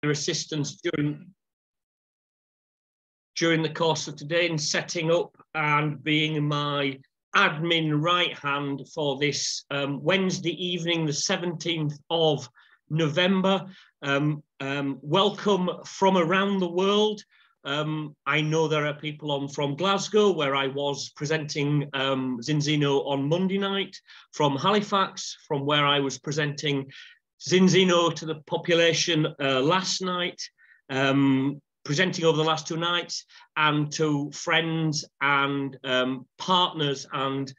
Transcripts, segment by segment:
assistance during the course of today in setting up and being my admin right hand for this Wednesday evening, the 17th of November. Welcome from around the world. I know there are people on from Glasgow, where I was presenting Zinzino on Monday night, from Halifax, from where I was presenting Zinzino to the population last night, presenting over the last 2 nights, and to friends and partners and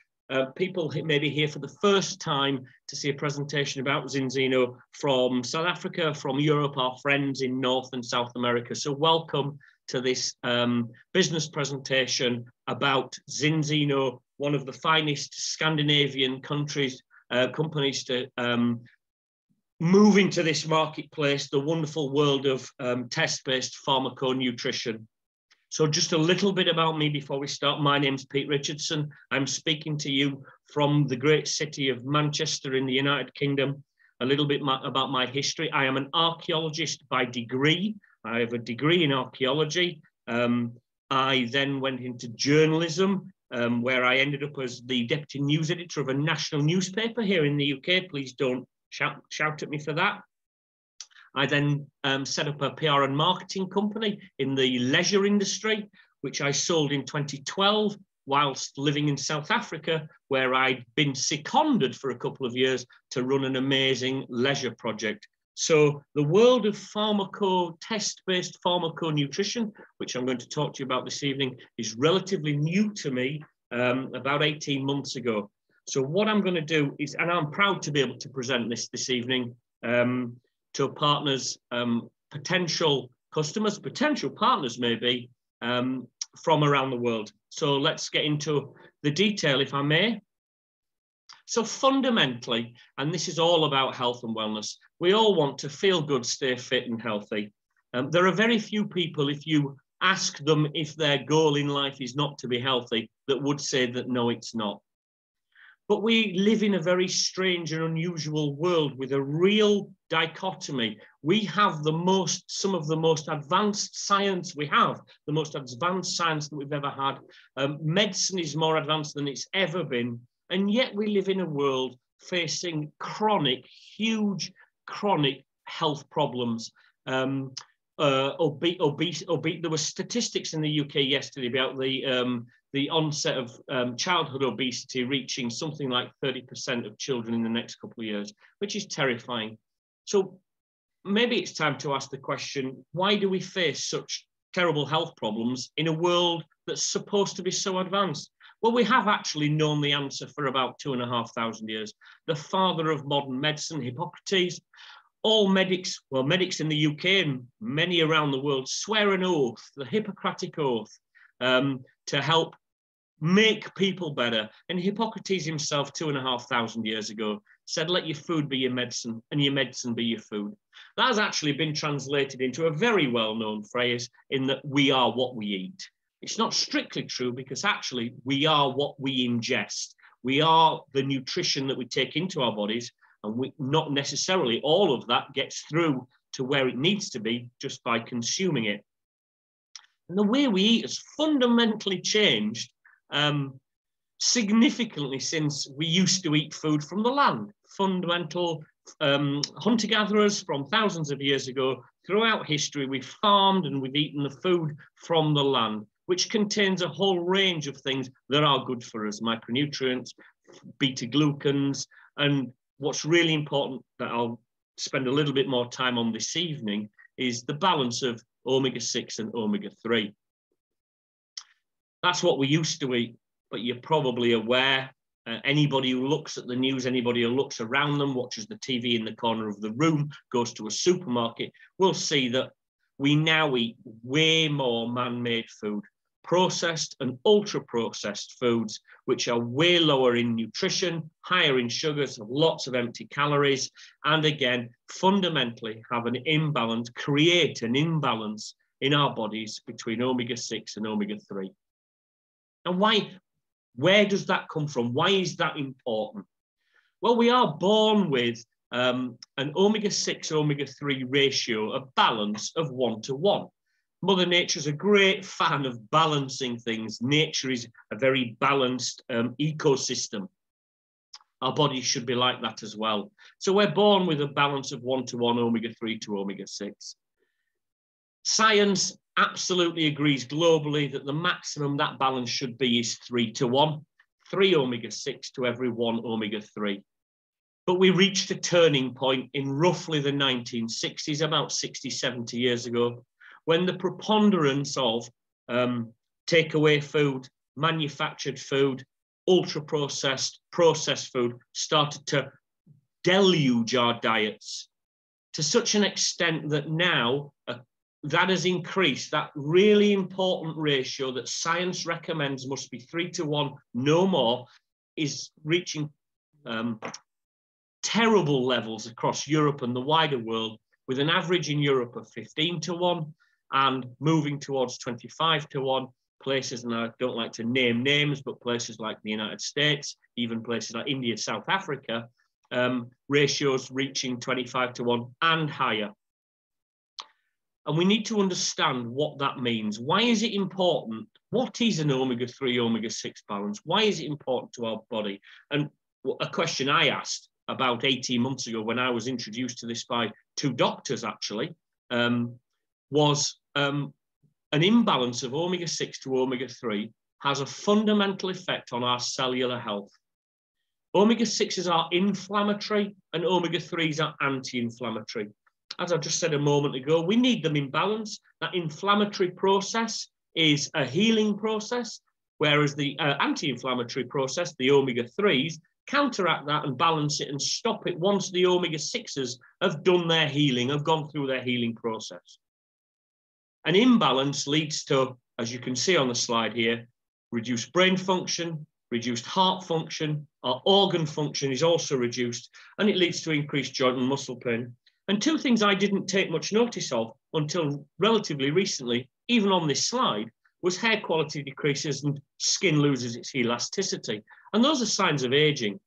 people maybe here for the first time to see a presentation about Zinzino from South Africa, from Europe, our friends in North and South America. So welcome to this business presentation about Zinzino, one of the finest Scandinavian companies to move into this marketplace, the wonderful world of test-based pharmaconutrition. So just a little bit about me before we start. My name's Pete Richardson. I'm speaking to you from the great city of Manchester in the United Kingdom. A little bit about my history. I am an archaeologist by degree. I have a degree in archaeology. I then went into journalism, where I ended up as the deputy news editor of a national newspaper here in the UK. Please don't shout at me for that. I then set up a PR and marketing company in the leisure industry, which I sold in 2012 whilst living in South Africa, where I'd been seconded for a couple of years to run an amazing leisure project. So the world of test-based pharmaconutrition, which I'm going to talk to you about this evening, is relatively new to me about 18 months ago. So what I'm going to do is, and I'm proud to be able to present this evening to partners, potential customers, potential partners maybe, from around the world. So let's get into the detail, if I may. So fundamentally, and this is all about health and wellness, we all want to feel good, stay fit and healthy. There are very few people, if you ask them if their goal in life is not to be healthy, that would say that no, it's not. But we live in a very strange and unusual world with a real dichotomy. We have some of the most advanced science we have, the most advanced science that we've ever had. Medicine is more advanced than it's ever been. And yet we live in a world facing huge chronic health problems. There were statistics in the UK yesterday about the onset of childhood obesity reaching something like 30% of children in the next couple of years, which is terrifying. So maybe it's time to ask the question, why do we face such terrible health problems in a world that's supposed to be so advanced? Well, we have actually known the answer for about 2,500 years. The father of modern medicine, Hippocrates, all medics, well, medics in the UK and many around the world swear an oath, the Hippocratic Oath, to help make people better. And Hippocrates himself, 2,500 years ago, said, let your food be your medicine and your medicine be your food. That has actually been translated into a very well-known phrase in that we are what we eat. It's not strictly true because actually we are what we ingest. We are the nutrition that we take into our bodies, and not necessarily all of that gets through to where it needs to be just by consuming it. And the way we eat has fundamentally changed significantly since we used to eat food from the land. Fundamental hunter-gatherers from thousands of years ago, throughout history, we've farmed and we've eaten the food from the land, which contains a whole range of things that are good for us, micronutrients, beta-glucans, and what's really important that I'll spend a little bit more time on this evening is the balance of omega-6 and omega-3. That's what we used to eat, but you're probably aware, anybody who looks at the news, anybody who looks around them, watches the TV in the corner of the room, goes to a supermarket, will see that we now eat way more man-made food, processed and ultra-processed foods, which are way lower in nutrition, higher in sugars, have lots of empty calories, and again, fundamentally have an imbalance, create an imbalance in our bodies between omega-6 and omega-3. And where does that come from? Why is that important? Well, we are born with an omega-6, omega-3 ratio, a balance of 1:1. Mother Nature's a great fan of balancing things. Nature is a very balanced ecosystem. Our bodies should be like that as well. So we're born with a balance of 1:1 omega-3 to omega-6. Science absolutely agrees globally that the maximum that balance should be is 3:1, 3 omega-6 to every 1 omega-3. But we reached a turning point in roughly the 1960s, about 60, 70 years ago, when the preponderance of takeaway food, manufactured food, ultra-processed, processed food started to deluge our diets to such an extent that now that has increased. That really important ratio that science recommends must be 3:1, no more, is reaching terrible levels across Europe and the wider world, with an average in Europe of 15:1 and moving towards 25:1. Places, and I don't like to name names, but places like the United States, even places like India, South Africa, ratios reaching 25:1 and higher. And we need to understand what that means. Why is it important? What is an omega-3, omega-6 balance? Why is it important to our body? And a question I asked about 18 months ago when I was introduced to this by 2 doctors, actually, was an imbalance of omega-6 to omega-3 has a fundamental effect on our cellular health. Omega-6s are inflammatory and omega-3s are anti-inflammatory. As I just said a moment ago, we need them in balance. That inflammatory process is a healing process, whereas the anti-inflammatory process, the omega-3s, counteract that and balance it and stop it once the omega-6s have done their healing, have gone through their healing process. An imbalance leads to, as you can see on the slide here, reduced brain function, reduced heart function, our organ function is also reduced, and it leads to increased joint and muscle pain. And 2 things I didn't take much notice of until relatively recently, even on this slide, was hair quality decreases and skin loses its elasticity. And those are signs of aging.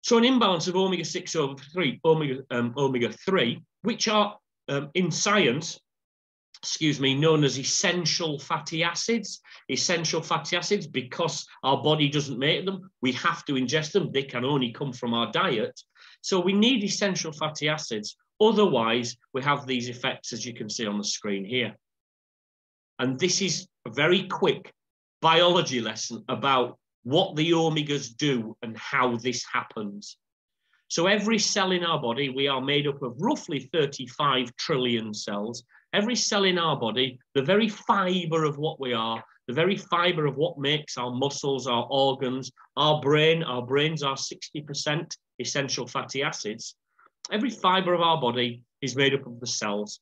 So an imbalance of omega-6 over 3, omega-3, which are in science, known as essential fatty acids. Essential fatty acids, because our body doesn't make them, we have to ingest them. They can only come from our diet. So we need essential fatty acids. Otherwise, we have these effects, as you can see on the screen here. And this is a very quick biology lesson about what the omegas do and how this happens. So every cell in our body, we are made up of roughly 35 trillion cells. Every cell in our body, the very fiber of what we are, the very fiber of what makes our muscles, our organs, our brains are 60% essential fatty acids. Every fiber of our body is made up of the cells.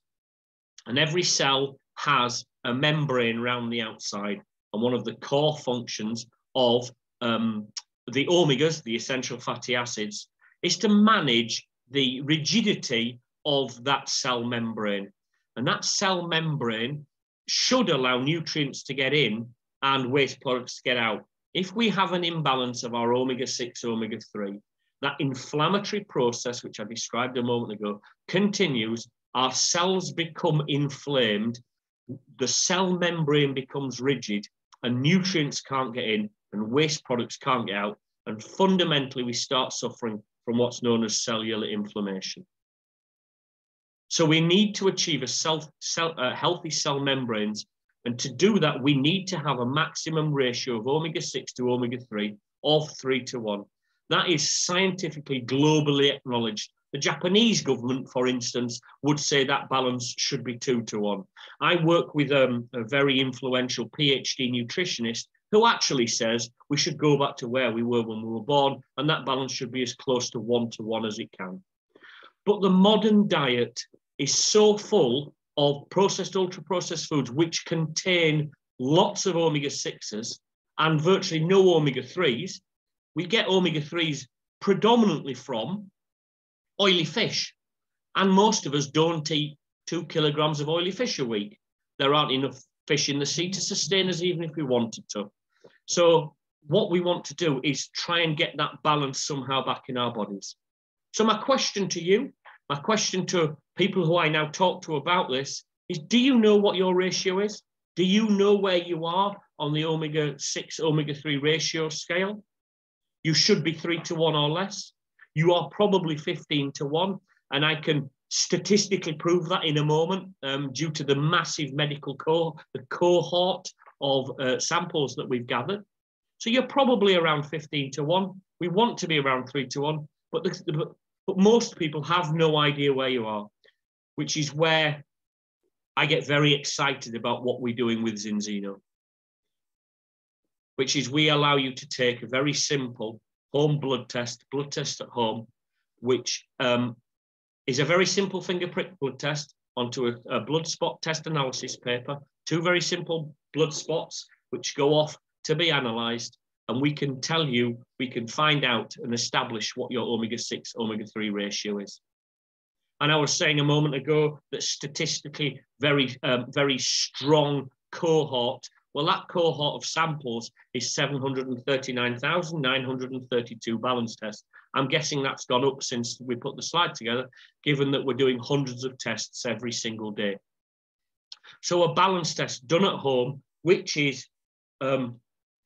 And every cell has a membrane around the outside. And one of the core functions of the omegas, the essential fatty acids, is to manage the rigidity of that cell membrane. And that cell membrane should allow nutrients to get in and waste products to get out. If we have an imbalance of our omega-6, omega-3, that inflammatory process, which I described a moment ago, continues, our cells become inflamed, the cell membrane becomes rigid, and nutrients can't get in, and waste products can't get out, and fundamentally we start suffering from what's known as cellular inflammation. So we need to achieve a healthy cell membranes, and to do that, we need to have a maximum ratio of omega-6 to omega-3 of 3:1. That is scientifically, globally acknowledged. The Japanese government, for instance, would say that balance should be 2:1. I work with a very influential PhD nutritionist who actually says we should go back to where we were when we were born, and that balance should be as close to 1:1 as it can. But the modern diet is so full of processed, ultra-processed foods, which contain lots of omega-6s and virtually no omega-3s. We get omega-3s predominantly from oily fish. And most of us don't eat 2 kilograms of oily fish a week. There aren't enough fish in the sea to sustain us even if we wanted to. So what we want to do is try and get that balance somehow back in our bodies. So my question to you, my question to people who I now talk to about this is, do you know what your ratio is? Do you know where you are on the omega-6, omega-3 ratio scale? You should be 3 to 1 or less. You are probably 15 to 1. And I can statistically prove that in a moment due to the massive medical cohort of samples that we've gathered. So you're probably around 15 to 1. We want to be around 3 to 1, but most people have no idea where you are, which is where I get very excited about what we're doing with Zinzino, which is we allow you to take a very simple home blood test at home, which is a very simple finger prick blood test onto a blood spot test analysis paper, 2 very simple blood spots which go off to be analysed, and we can tell you, we can find out and establish what your omega-6, omega-3 ratio is. And I was saying a moment ago that statistically very strong cohort. Well, that cohort of samples is 739,932 balance tests. I'm guessing that's gone up since we put the slide together, given that we're doing hundreds of tests every single day. So a balance test done at home, which is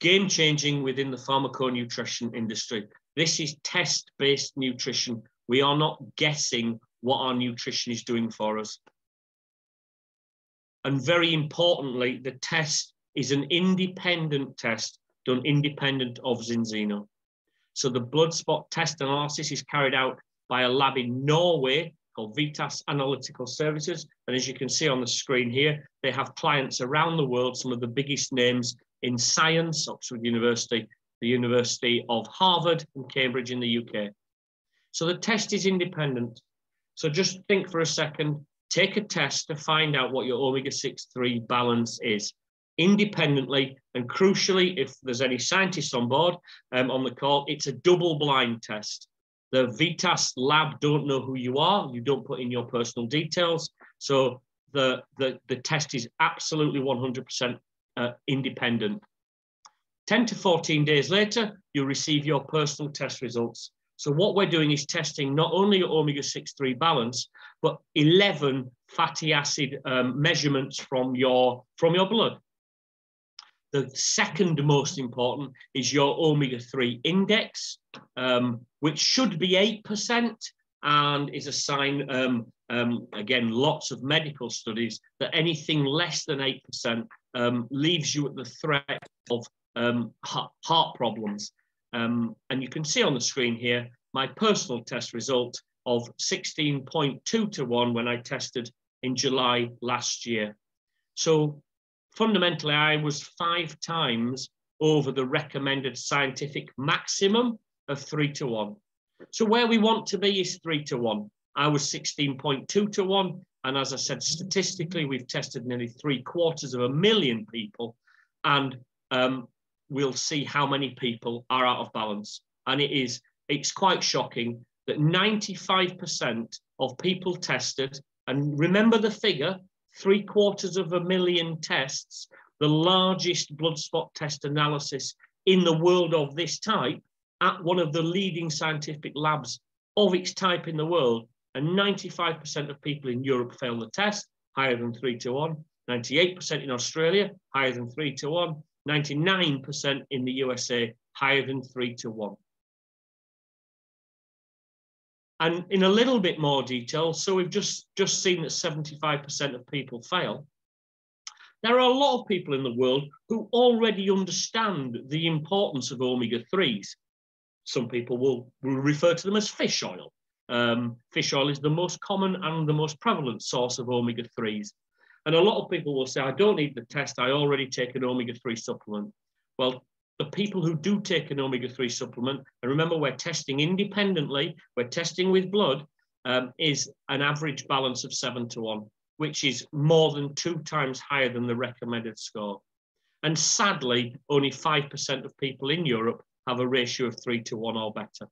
game-changing within the pharmaconutrition industry. This is test-based nutrition. We are not guessing what our nutrition is doing for us. And very importantly, the test is an independent test done independent of Zinzino. So the blood spot test analysis is carried out by a lab in Norway called Vitas Analytical Services. And as you can see on the screen here, they have clients around the world, some of the biggest names in science, Oxford University, the University of Harvard and Cambridge in the UK. So the test is independent. So just think for a second, take a test to find out what your omega-6/3 balance is independently, and crucially, if there's any scientists on board on the call, it's a double-blind test. The Vitas lab don't know who you are. You don't put in your personal details. So the test is absolutely 100% independent. 10 to 14 days later, you'll receive your personal test results. So what we're doing is testing not only your omega-6/3 balance, but 11 fatty acid measurements from your blood. The second most important is your omega-3 index, which should be 8% and is a sign, again, lots of medical studies, that anything less than 8% leaves you at the threat of heart problems. And you can see on the screen here, my personal test result of 16.2 to 1 when I tested in July last year. So fundamentally, I was 5 times over the recommended scientific maximum of 3 to 1. So where we want to be is 3 to 1. I was 16.2 to 1. And as I said, statistically, we've tested nearly 750,000 people. And we'll see how many people are out of balance. And it's quite shocking that 95% of people tested, and remember the figure, 750,000 tests, the largest blood spot test analysis in the world of this type, at one of the leading scientific labs of its type in the world, and 95% of people in Europe failed the test, higher than 3 to 1, 98% in Australia, higher than 3 to 1, 99% in the USA, higher than 3 to 1. And in a little bit more detail, so we've just seen that 75% of people fail. There are a lot of people in the world who already understand the importance of omega-3s. Some people will refer to them as fish oil. Fish oil is the most common and the most prevalent source of omega-3s. And a lot of people will say, I don't need the test, I already take an omega-3 supplement. Well, the people who do take an omega-3 supplement, and remember we're testing independently, we're testing with blood, is an average balance of 7 to 1, which is more than 2 times higher than the recommended score. And sadly, only 5% of people in Europe have a ratio of 3 to 1 or better.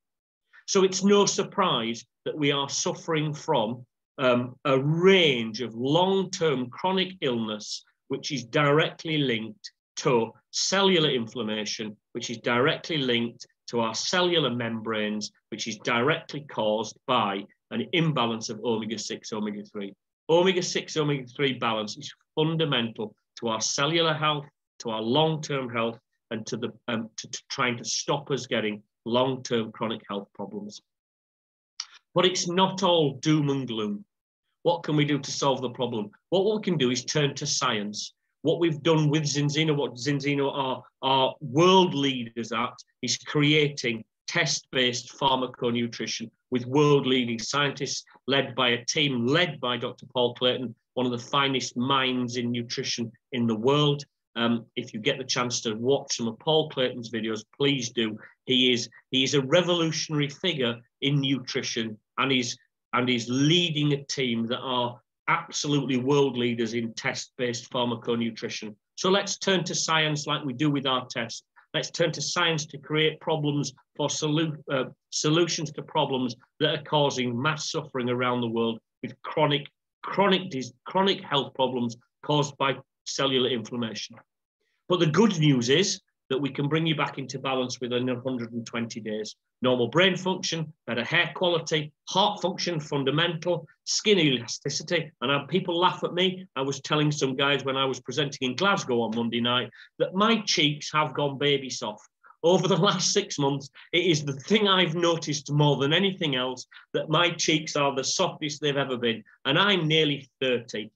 So it's no surprise that we are suffering from a range of long-term chronic illness, which is directly linked to cellular inflammation, which is directly linked to our cellular membranes, which is directly caused by an imbalance of omega-6, omega-3. Omega-6, omega-3 balance is fundamental to our cellular health, to our long-term health, and to trying to stop us getting long-term chronic health problems. But it's not all doom and gloom. What can we do to solve the problem? What we can do is turn to science. What we've done with Zinzino, what Zinzino are world leaders at, is creating test-based pharmaconutrition with world-leading scientists led by a team led by Dr. Paul Clayton, one of the finest minds in nutrition in the world. If you get the chance to watch some of Paul Clayton's videos, please do. He is a revolutionary figure in nutrition, and he's leading a team that are absolutely world leaders in test-based pharmaconutrition. So let's turn to science like we do with our tests. Let's turn to science to create problems for solutions to problems that are causing mass suffering around the world with chronic health problems caused by cellular inflammation. But the good news is that we can bring you back into balance within 120 days. Normal brain function, better hair quality, heart function, fundamental, skin elasticity. And people laugh at me. I was telling some guys when I was presenting in Glasgow on Monday night that my cheeks have gone baby soft. Over the last 6 months, it is the thing I've noticed more than anything else, that my cheeks are the softest they've ever been. And I'm nearly 30.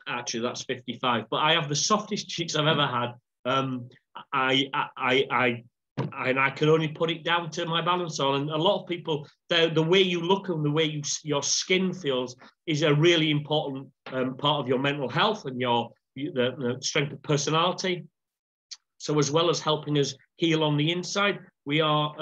Actually, that's 55. But I have the softest cheeks I've ever had. And I can only put it down to my balance oil. And a lot of people, the way you look and the way your skin feels is a really important part of your mental health and the strength of personality. So as well as helping us heal on the inside, we are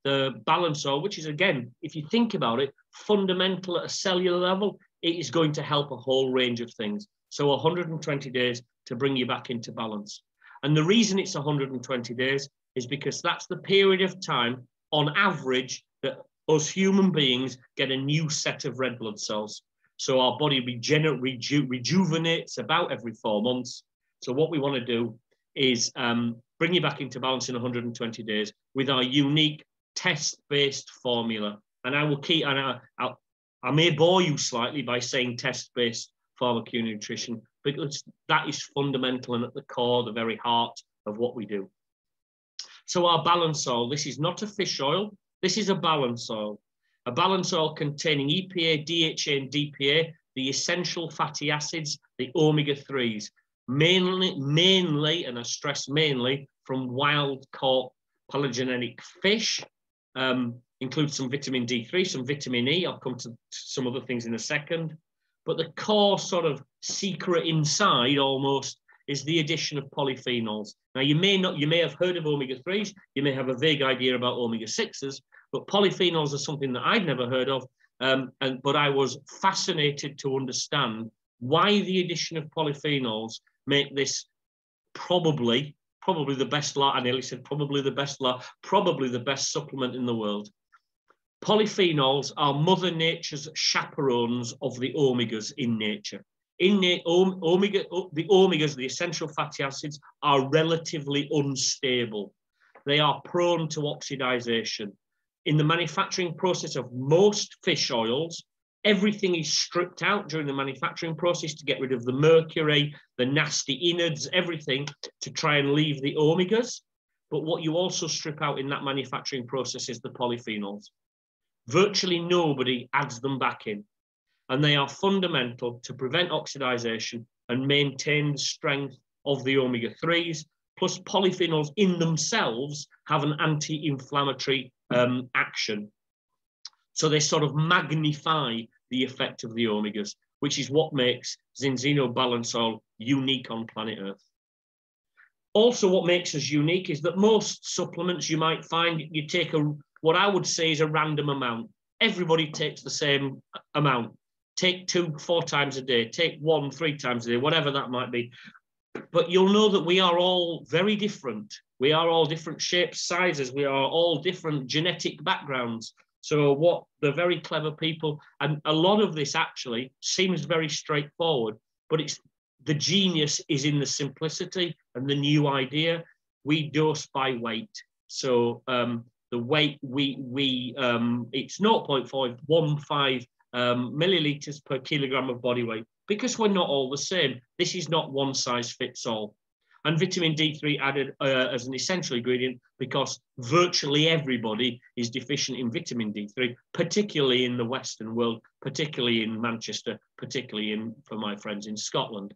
the balance oil, which is, again, if you think about it, fundamental at a cellular level. It is going to help a whole range of things. So 120 days to bring you back into balance. And the reason it's 120 days is because that's the period of time, on average, that us human beings get a new set of red blood cells. So our body rejuvenates about every 4 months. So what we want to do is bring you back into balance in 120 days with our unique test-based formula. And I will keep, and I may bore you slightly by saying test-based pharmaconutrition, because that is fundamental and at the core, the very heart of what we do. So our balance oil, this is not a fish oil, this is a balance oil. A balance oil containing EPA, DHA, and DPA, the essential fatty acids, the omega-3s, mainly, and I stress mainly, from wild-caught pelagic fish, includes some vitamin D3, some vitamin E. I'll come to some other things in a second. But the core sort of secret inside almost is the addition of polyphenols. Now, you may have heard of omega-3s, you may have a vague idea about omega-6s, but polyphenols are something that I'd never heard of, but I was fascinated to understand why the addition of polyphenols make this probably the best, I nearly said probably the best supplement in the world. Polyphenols are Mother Nature's chaperones of the omegas in nature. The omegas, the essential fatty acids, are relatively unstable. They are prone to oxidization. In the manufacturing process of most fish oils, everything is stripped out during the manufacturing process to get rid of the mercury, the nasty innards, everything, to try and leave the omegas. But what you also strip out in that manufacturing process is the polyphenols. Virtually nobody adds them back in. And they are fundamental to prevent oxidization and maintain the strength of the omega-3s. Plus, polyphenols in themselves have an anti-inflammatory action. So they sort of magnify the effect of the omegas, which is what makes Zinzino Balance Oil unique on planet Earth. Also, what makes us unique is that most supplements you might find, you take what I would say is a random amount. Everybody takes the same amount. Take 2-4 times a day, take 1-3 times a day, whatever that might be. But you'll know that we are all very different. We are all different shapes, sizes. We are all different genetic backgrounds. So what the very clever people, and a lot of this actually seems very straightforward, but the genius is in the simplicity and the new idea. We dose by weight. So the weight it's 0.515 milliliters per kilogram of body weight, because we're not all the same. This is not one size fits all. And vitamin D3 added as an essential ingredient because virtually everybody is deficient in vitamin D3, particularly in the Western world, particularly in Manchester, particularly for my friends in Scotland.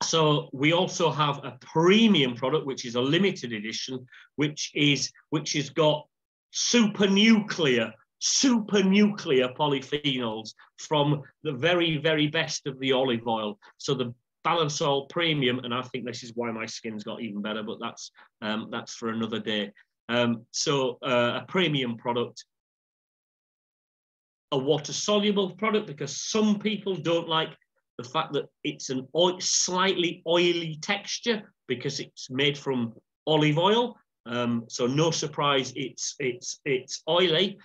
So we also have a premium product, which is a limited edition, which has got super nuclear polyphenols from the very, very best of the olive oil. So the Balance Oil Premium, and I think this is why my skin's got even better, but that's for another day. So a premium product, a water-soluble product, because some people don't like the fact that it's an slightly oily texture because it's made from olive oil. So no surprise, it's oily.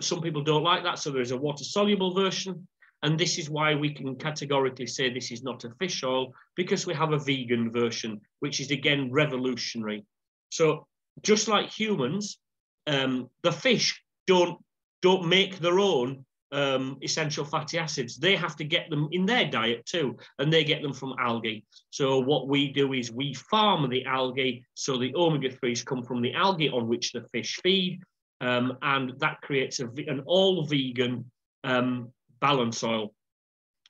Some people don't like that, so there's a water-soluble version. And this is why we can categorically say this is not a fish oil, because we have a vegan version, which is, again, revolutionary. So just like humans, the fish don't make their own essential fatty acids. They have to get them in their diet too, and they get them from algae. So what we do is we farm the algae, so the omega-3s come from the algae on which the fish feed, and that creates an all-vegan balance oil.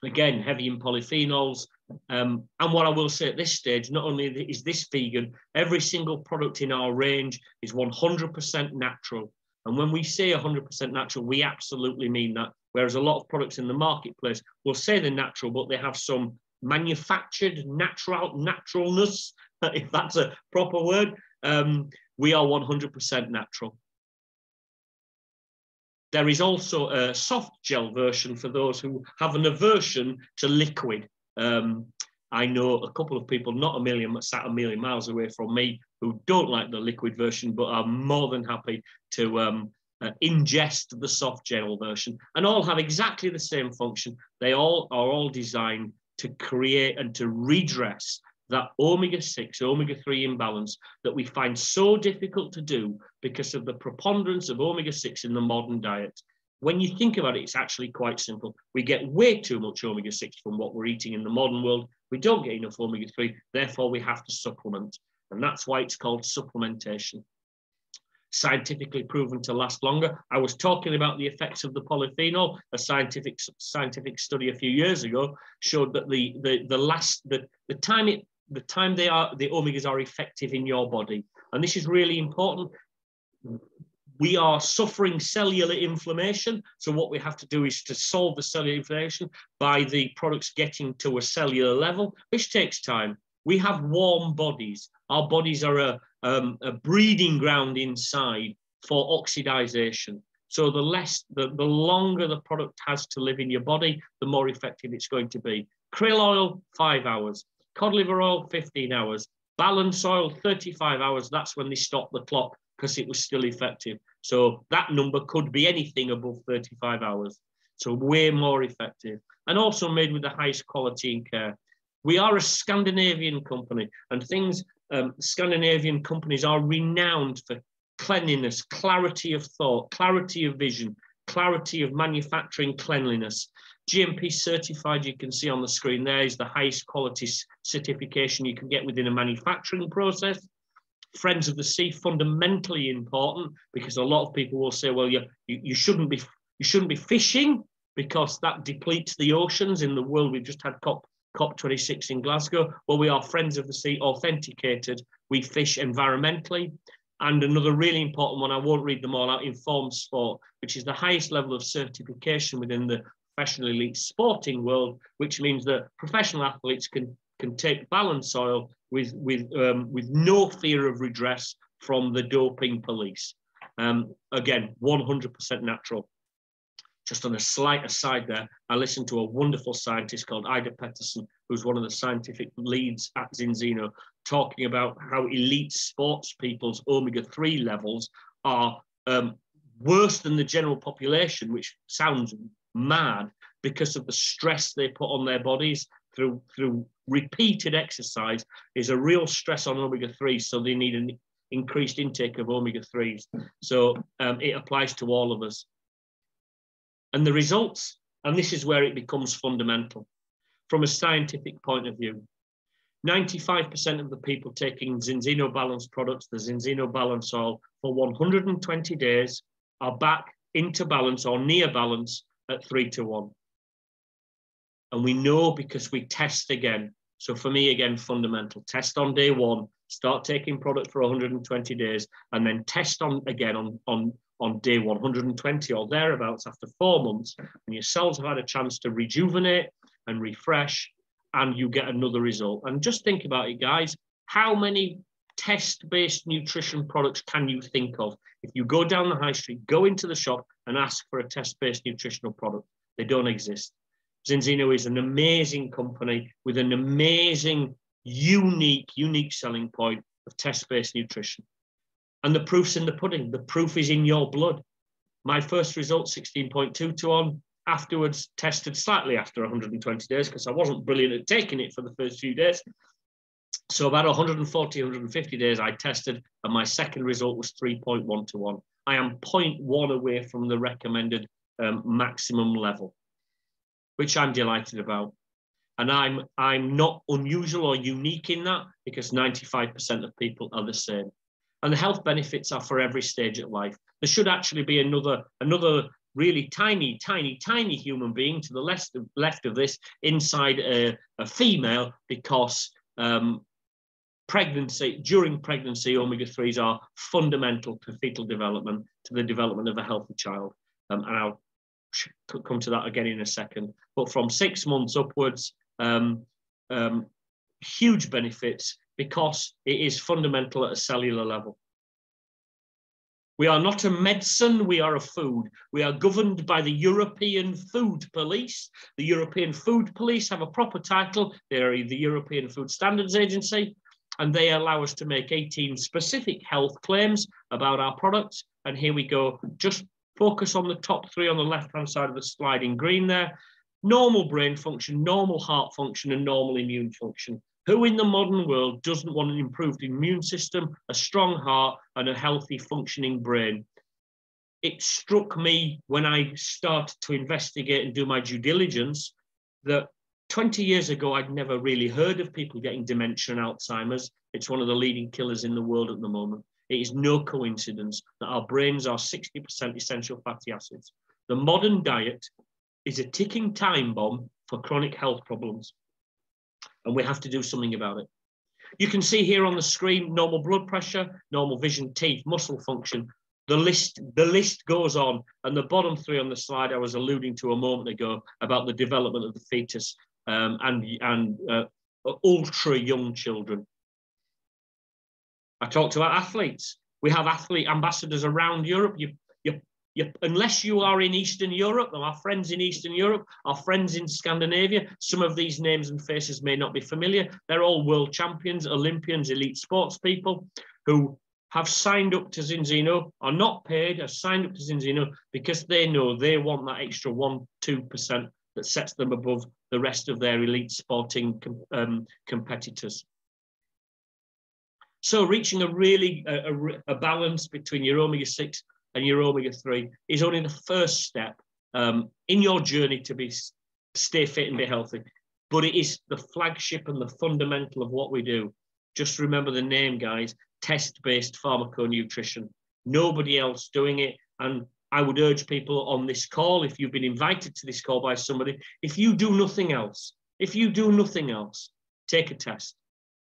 Again, heavy in polyphenols. And what I will say at this stage, not only is this vegan, every single product in our range is 100% natural. And when we say 100% natural, we absolutely mean that. Whereas a lot of products in the marketplace will say they're natural, but they have some manufactured naturalness, if that's a proper word. We are 100% natural. There is also a soft gel version for those who have an aversion to liquid. I know a couple of people, sat a million miles away from me, who don't like the liquid version, but are more than happy to ingest the soft gel version, and all have exactly the same function. They all are all designed to create and to redress that omega-6, omega-3 imbalance that we find so difficult to do because of the preponderance of omega-6 in the modern diet. When you think about it, it's actually quite simple. We get way too much omega-6 from what we're eating in the modern world. We don't get enough omega-3, therefore we have to supplement. And that's why it's called supplementation. Scientifically proven to last longer. I was talking about the effects of the polyphenol. A scientific study a few years ago showed that the time the omegas are effective in your body, and this is really important. We are suffering cellular inflammation, so what we have to do is to solve the cellular inflammation by the products getting to a cellular level, which takes time. We have warm bodies. Our bodies are a breeding ground inside for oxidization. So the longer the product has to live in your body, the more effective it's going to be. Krill oil, 5 hours. Cod liver oil, 15 hours. Balance oil, 35 hours. That's when they stopped the clock because it was still effective. So that number could be anything above 35 hours. So way more effective. And also made with the highest quality and care. We are a Scandinavian company, and Scandinavian companies are renowned for cleanliness, clarity of thought, clarity of vision, clarity of manufacturing cleanliness. GMP certified, you can see on the screen there, is the highest quality certification you can get within a manufacturing process. Friends of the Sea, fundamentally important, because a lot of people will say, well, you shouldn't be fishing because that depletes the oceans. In the world, we've just had COP26 in Glasgow. Well, we are Friends of the Sea, authenticated. We fish environmentally. And another really important one, I won't read them all out, Informed Sport, which is the highest level of certification within the professional elite sporting world, which means that professional athletes can take balance oil with no fear of redress from the doping police. Again, 100% natural. Just on a slight aside there, I listened to a wonderful scientist called Ida Pettersson, who's one of the scientific leads at Zinzino, talking about how elite sports people's omega-3 levels are worse than the general population, which sounds mad because of the stress they put on their bodies through repeated exercise. Is a real stress on omega-3, so they need increased intake of omega-3s. So it applies to all of us. And the results, and this is where it becomes fundamental, from a scientific point of view, 95% of the people taking Zinzino Balance products, the Zinzino Balance Oil, for 120 days are back into balance or near balance at 3-to-1. And we know because we test again. So for me, again, fundamental. Test on day 1, start taking product for 120 days, and then test on again on day 120 or thereabouts after 4 months, and your cells have had a chance to rejuvenate and refresh, and you get another result. And just think about it, guys. How many test-based nutrition products can you think of? If you go down the high street, go into the shop and ask for a test-based nutritional product, they don't exist. Zinzino is an amazing company with an amazing, unique selling point of test-based nutrition. And the proof's in the pudding. The proof is in your blood. My first result, 16.2-to-1. Afterwards, tested slightly after 120 days because I wasn't brilliant at taking it for the first few days. So about 140, 150 days I tested, and my second result was 3.1-to-1. I am 0.1 away from the recommended maximum level, which I'm delighted about. And I'm not unusual or unique in that, because 95% of people are the same. And the health benefits are for every stage of life. There should actually be another really tiny human being to the left of this inside a female, because during pregnancy, omega-3s are fundamental to fetal development, to the development of a healthy child. And I'll come to that again in a second. But from 6 months upwards, huge benefits, because it is fundamental at a cellular level. We are not a medicine, we are a food. We are governed by the European Food Police. The European Food Police have a proper title. They are the European Food Standards Agency, and they allow us to make 18 specific health claims about our products. And here we go. Just focus on the top 3 on the left-hand side of the slide in green there. Normal brain function, normal heart function, and normal immune function. Who in the modern world doesn't want an improved immune system, a strong heart, and a healthy functioning brain? It struck me when I started to investigate and do my due diligence that 20 years ago, I'd never really heard of people getting dementia and Alzheimer's. It's one of the leading killers in the world at the moment. It is no coincidence that our brains are 60% essential fatty acids. The modern diet is a ticking time bomb for chronic health problems, and we have to do something about it. You can see here on the screen normal blood pressure, normal vision, teeth, muscle function. The list goes on, and the bottom 3 on the slide I was alluding to a moment ago about the development of the fetus and ultra young children. I talked about athletes. We have athlete ambassadors around Europe. Unless you are in Eastern Europe, or our friends in Eastern Europe, our friends in Scandinavia, some of these names and faces may not be familiar. They're all world champions, Olympians, elite sports people who have signed up to Zinzino, are not paid, have signed up to Zinzino because they know they want that extra 1-2% that sets them above the rest of their elite sporting competitors. So reaching a balance between your omega-6 and your omega-3 is only the first step in your journey to stay fit and be healthy. But it is the flagship and the fundamental of what we do. Just remember the name, guys, test-based pharmaconutrition. Nobody else doing it. And I would urge people on this call, if you've been invited to this call by somebody, if you do nothing else, take a test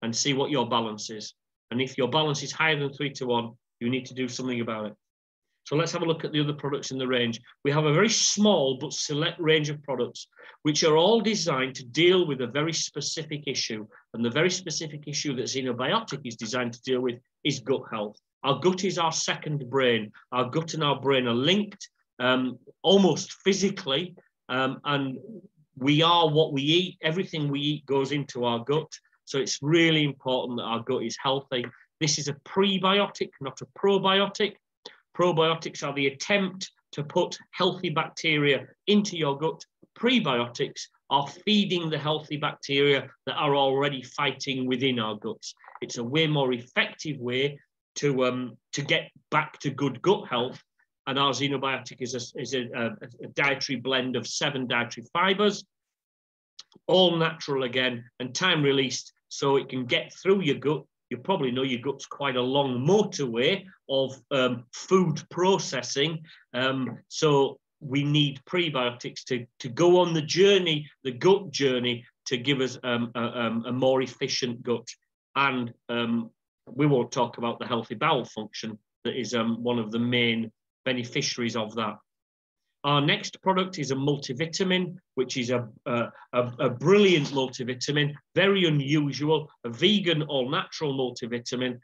and see what your balance is. And if your balance is higher than 3-to-1, you need to do something about it. So let's have a look at the other products in the range. We have a very small but select range of products, which are all designed to deal with a very specific issue. And the very specific issue that Xenobiotic is designed to deal with is gut health. Our gut is our second brain. Our gut and our brain are linked almost physically, and we are what we eat. Everything we eat goes into our gut. So it's really important that our gut is healthy. This is a prebiotic, not a probiotic. Probiotics are the attempt to put healthy bacteria into your gut. Prebiotics are feeding the healthy bacteria that are already fighting within our guts. It's a way more effective way to get back to good gut health. And our Xenobiotic is a dietary blend of 7 dietary fibers, all natural again, and time released, so it can get through your gut. You probably know your gut's quite a long motorway of food processing. So we need prebiotics to go on the journey, the gut journey, to give us a more efficient gut. And we won't talk about the healthy bowel function that is one of the main beneficiaries of that. Our next product is a multivitamin, which is a brilliant multivitamin, very unusual, a vegan all-natural multivitamin,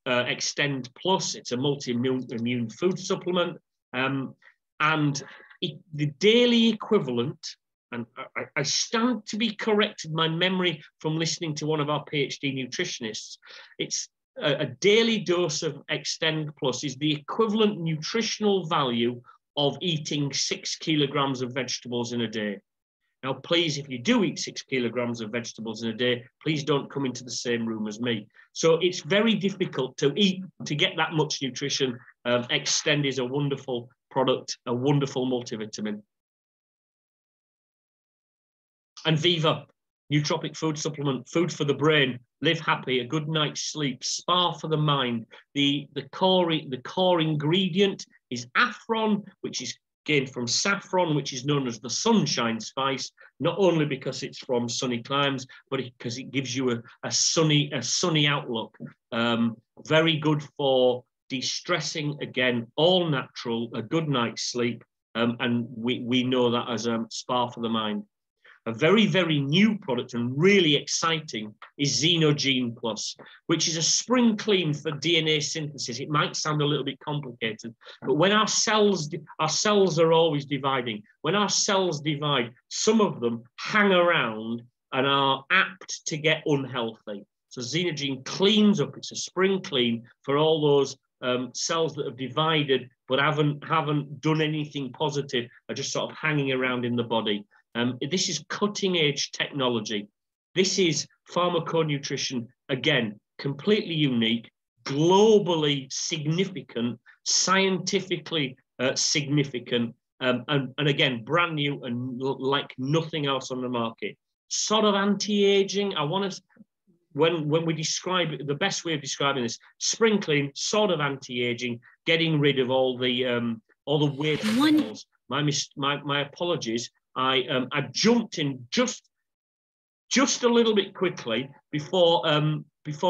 Extend Plus. It's a multi-immune food supplement. And the daily equivalent, and I stand to be corrected, my memory from listening to one of our PhD nutritionists, it's a daily dose of Extend Plus is the equivalent nutritional value of eating 6 kilograms of vegetables in a day. Now, please, if you do eat 6 kilograms of vegetables in a day, please don't come into the same room as me. So it's very difficult to eat, to get that much nutrition. Extend is a wonderful product, a wonderful multivitamin. And Viva, nootropic food supplement, food for the brain, live happy, a good night's sleep, spa for the mind. The core ingredient is Afron, which is gained from saffron, which is known as the sunshine spice, not only because it's from sunny climes, but because it gives you a sunny outlook. Very good for de-stressing, again, all natural, a good night's sleep, and we know that as a spa for the mind. A very, very new product and really exciting is Xenogene Plus, which is a spring clean for DNA synthesis. It might sound a little bit complicated, but when our cells are always dividing. When our cells divide, some of them hang around and are apt to get unhealthy. So Xenogene cleans up. It's a spring clean for all those cells that have divided but haven't done anything positive, are just sort of hanging around in the body. This is cutting-edge technology. This is pharmaconutrition, again, completely unique, globally significant, scientifically significant, and again, brand new and like nothing else on the market. Sort of anti-aging. I want to, when we describe it, the best way of describing this, spring clean, sort of anti-aging, getting rid of all the weird chemicals. My apologies. I jumped in just a little bit quickly before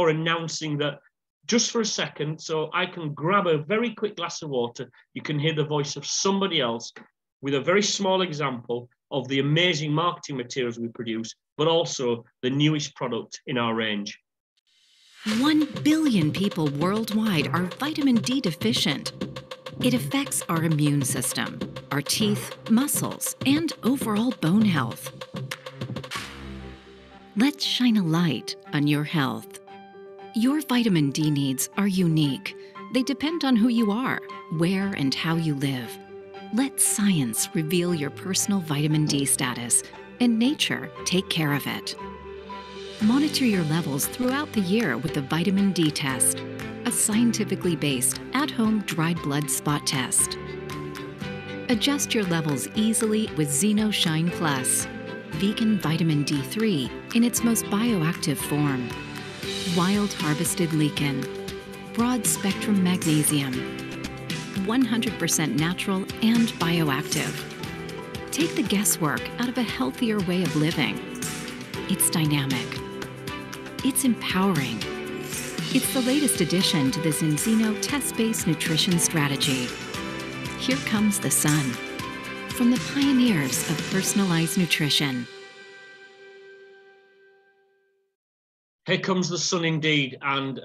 announcing that, just for a second, so I can grab a very quick glass of water. You can hear the voice of somebody else with a very small example of the amazing marketing materials we produce, but also the newest product in our range. 1 billion people worldwide are vitamin D deficient. It affects our immune system, our teeth, muscles, and overall bone health. Let's shine a light on your health. Your vitamin D needs are unique. They depend on who you are, where and how you live. Let science reveal your personal vitamin D status, and nature take care of it. Monitor your levels throughout the year with the Vitamin D test, a scientifically based, at-home dried blood spot test. Adjust your levels easily with XenoShine Plus, vegan vitamin D3 in its most bioactive form, wild harvested lichen, broad-spectrum magnesium, 100% natural and bioactive. Take the guesswork out of a healthier way of living. It's dynamic. It's empowering. It's the latest addition to the Zinzino test-based nutrition strategy. Here comes the sun, from the pioneers of personalized nutrition. Here comes the sun indeed, and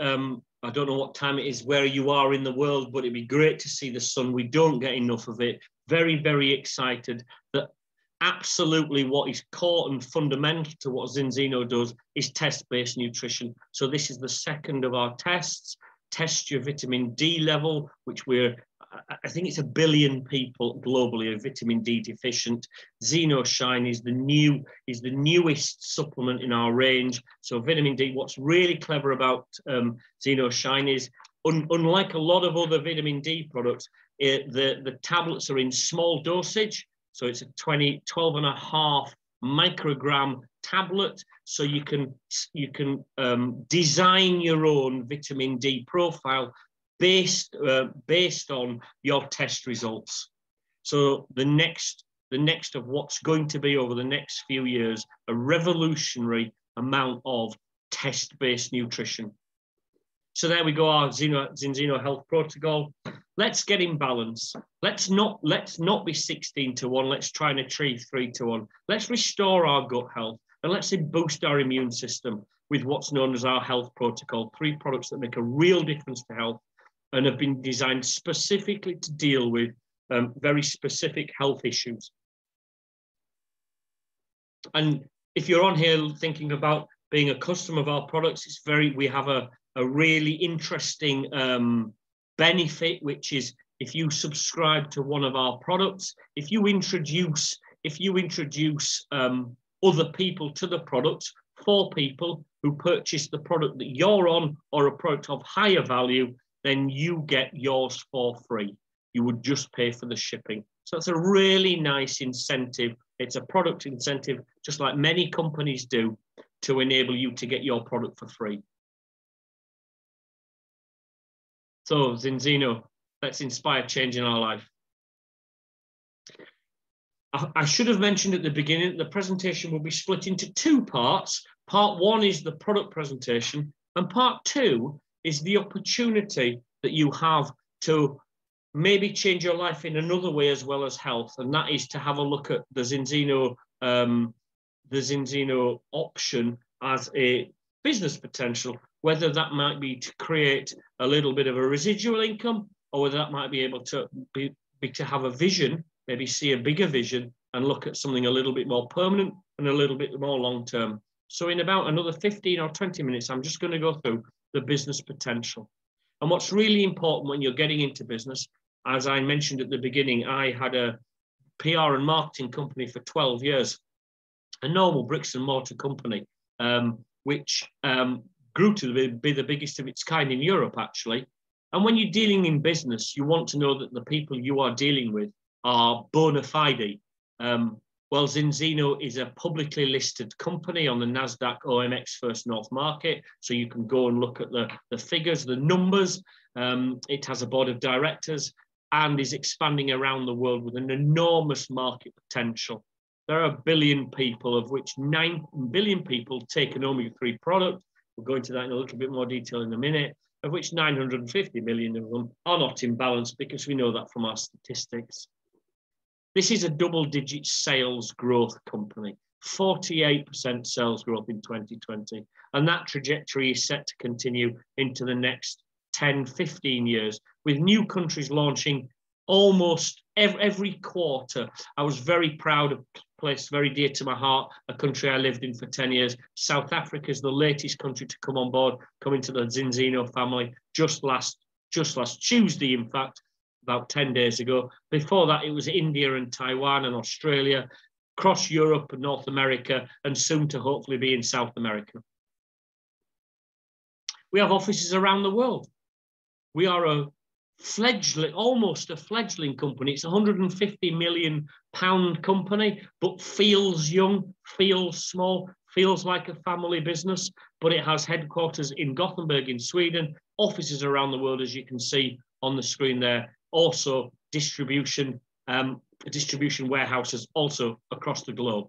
I don't know what time it is where you are in the world, but it'd be great to see the sun. We don't get enough of it. Very, very excited that absolutely what is core and fundamental to what Zinzino does is test-based nutrition. So this is the second of our tests. Test your vitamin D level, which I think it's 1 billion people globally are vitamin D deficient. XenoShine is the newest supplement in our range. So vitamin D, what's really clever about XenoShine is unlike a lot of other vitamin D products, the tablets are in small dosage. So it's a 12.5 microgram tablet. So you can design your own vitamin D profile based on your test results. So the next of what's going to be over the next few years, a revolutionary amount of test-based nutrition. So there we go, our Zinzino Health Protocol. Let's get in balance. Let's not be 16-1. Let's try and achieve 3-1. Let's restore our gut health, and let's boost our immune system with what's known as our health protocol. 3 products that make a real difference to health and have been designed specifically to deal with very specific health issues. And if you're on here thinking about being a customer of our products, we have a really interesting benefit, which is if you subscribe to one of our products, if you introduce other people to the product, 4 people who purchase the product that you're on or a product of higher value, then you get yours for free. You would just pay for the shipping. So it's a really nice incentive. It's a product incentive, just like many companies do, to enable you to get your product for free. So Zinzino, let's inspire change in our life. I should have mentioned at the beginning, the presentation will be split into 2 parts. Part 1 is the product presentation, and part 2 is the opportunity that you have to maybe change your life in another way as well as health, and that is to have a look at the Zinzino option as a business potential, whether that might be to create a little bit of a residual income, or whether that might be able to be to have a vision, maybe see a bigger vision and look at something a little bit more permanent and a little bit more long-term. So in about another 15 or 20 minutes, I'm just going to go through the business potential. And what's really important when you're getting into business, as I mentioned at the beginning, I had a PR and marketing company for 12 years, a normal bricks and mortar company, which grew to be the biggest of its kind in Europe, actually. And when you're dealing in business, you want to know that the people you are dealing with are bona fide. Well, Zinzino is a publicly listed company on the NASDAQ OMX First North market, so you can go and look at the figures, the numbers. It has a board of directors and is expanding around the world with an enormous market potential. There are 1 billion people, of which 9 billion people take an omega-3 product. We'll go into that in a little bit more detail in a minute, of which 950 million of them are not in balance, because we know that from our statistics. This is a double-digit sales growth company, 48% sales growth in 2020. And that trajectory is set to continue into the next 10, 15 years, with new countries launching almost every quarter. I was very proud of a place very dear to my heart, a country I lived in for 10 years. South Africa is the latest country to come on board, come into the Zinzino family just last Tuesday, in fact, about 10 days ago. Before that, it was India and Taiwan and Australia, across Europe and North America, and soon to hopefully be in South America. We have offices around the world. We are almost a fledgling company. It's a £150 million company, but feels young, feels small, feels like a family business, but it has headquarters in Gothenburg in Sweden, offices around the world, as you can see on the screen there, also distribution warehouses also across the globe.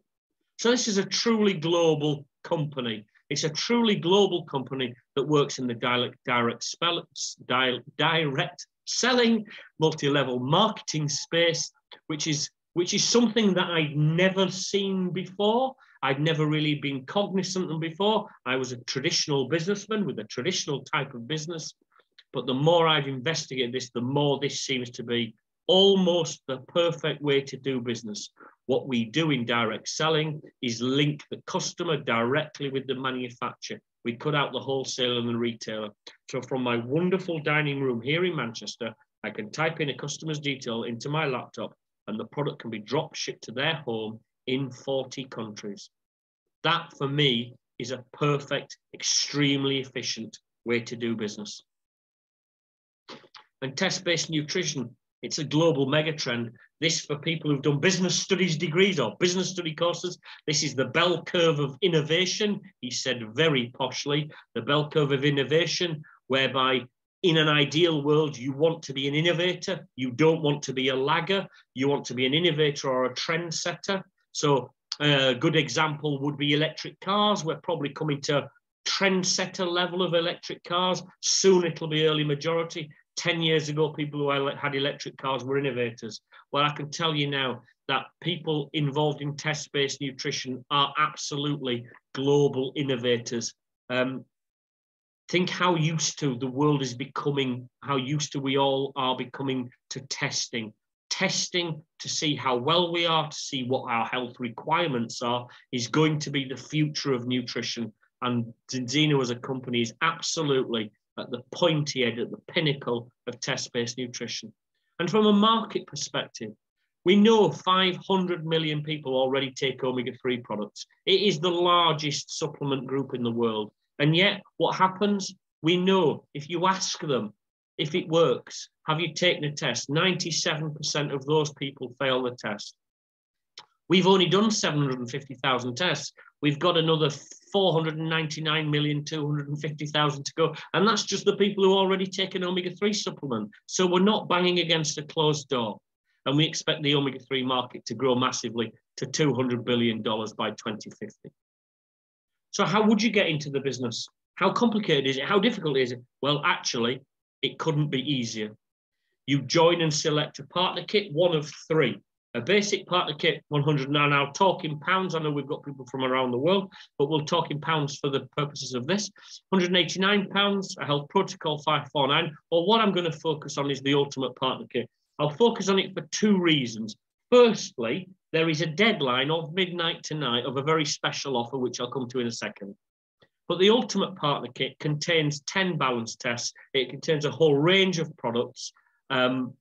So this is a truly global company. It's a truly global company that works in the direct selling, multi-level marketing space, which is something that I'd never seen before. I'd never really been cognizant of before. I was a traditional businessman with a traditional type of business. But the more I've investigated this, the more this seems to be almost the perfect way to do business. What we do in direct selling is link the customer directly with the manufacturer. We cut out the wholesaler and the retailer. So from my wonderful dining room here in Manchester, I can type in a customer's detail into my laptop, and the product can be drop shipped to their home in 40 countries. That, for me, is a perfect, extremely efficient way to do business. And test-based nutrition, it's a global megatrend. This, for people who've done business studies degrees or business study courses, this is the bell curve of innovation. He said very poshly, the bell curve of innovation, whereby in an ideal world, you want to be an innovator. You don't want to be a lagger. You want to be an innovator or a trend setter. So a good example would be electric cars. We're probably coming to trendsetter level of electric cars. Soon it'll be early majority. 10 years ago, people who had electric cars were innovators. Well, I can tell you now that people involved in test-based nutrition are absolutely global innovators. Think how used to the world is becoming, how used to we all are becoming to testing. Testing to see how well we are, to see what our health requirements are, is going to be the future of nutrition. And Zinzino as a company is absolutely at the pointy end, at the pinnacle of test-based nutrition. And from a market perspective, we know 500 million people already take omega-3 products. It is the largest supplement group in the world. And yet, what happens? We know if you ask them if it works, have you taken a test? 97% of those people fail the test. We've only done 750,000 tests. We've got another 499,250,000 to go. And that's just the people who already take an omega-3 supplement. So we're not banging against a closed door. And we expect the omega-3 market to grow massively to $200 billion by 2050. So how would you get into the business? How complicated is it? How difficult is it? Well, actually, it couldn't be easier. You join and select a partner kit, one of three. A basic partner kit, 109. I'll talk in pounds. I know we've got people from around the world, but we'll talk in pounds for the purposes of this. £189, a health protocol 549, or what I'm going to focus on is the ultimate partner kit. I'll focus on it for two reasons. Firstly, there is a deadline of midnight tonight of a very special offer, which I'll come to in a second. But the ultimate partner kit contains 10 balance tests. It contains a whole range of products and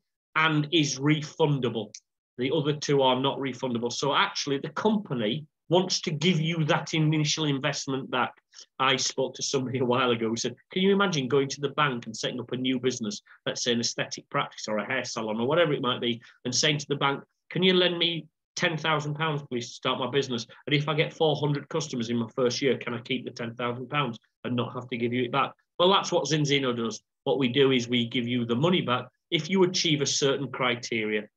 is refundable. The other two are not refundable. So actually, the company wants to give you that initial investment back. I spoke to somebody a while ago who said, can you imagine going to the bank and setting up a new business, let's say an aesthetic practice or a hair salon or whatever it might be, and saying to the bank, can you lend me £10,000, please, to start my business? And if I get 400 customers in my first year, can I keep the £10,000 and not have to give you it back? Well, that's what Zinzino does. What we do is we give you the money back if you achieve a certain criteria.